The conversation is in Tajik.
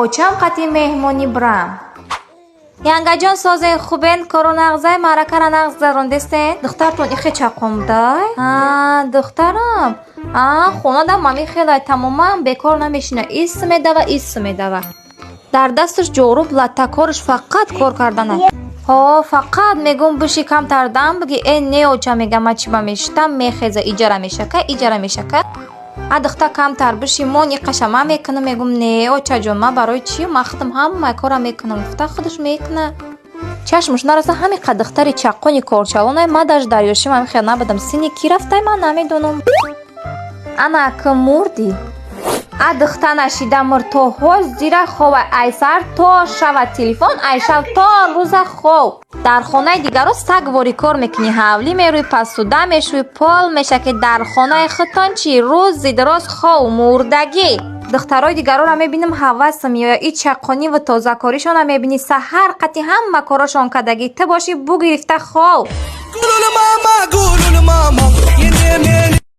очам қати меҳмонӣ бурам. Янгаҷон созен хубен, кору нағзай маъракара нағз зарондестен. Духтартон ихе чақумдай? Духтарам. Хонада мами хелай тамоман бекор намешина. Ис медава. Дар дасташ ҷоруб латтакориш фақат кор карданад. Фақат мегум биши камтар дам биги не оча мегама чиба мешитам мехеза иҷара мешака. Духта камтар биши мони қашама мекуна мегум не оча ҷон ма барои чи махтам ҳамаи кора мекунам. Духта худаш мекуна. Чашмуш нараса ҳами қа духтари чаққони корчалонай ма даш дарёши ман хел набудам. Сини ки рафтай ман намедонам. Ана ким мурди? Духта нашида мур то ҳоз зира хова айсар то шава телефон айшав то рӯза хов. Дар хонаи дигаро сагвори кор мекунӣ, ҳавлӣ мерӯи пасуда мешӯи пол мешаки дар хонаи худтон чи рӯзи дароз хов мурдагӣ. духтарои дигарора мебинам ҳавасам ё и чаққонӣ ва тозакоришона мебинӣ саҳар қати ҳама корошон кардагӣ ту бошӣ бугирифта хов.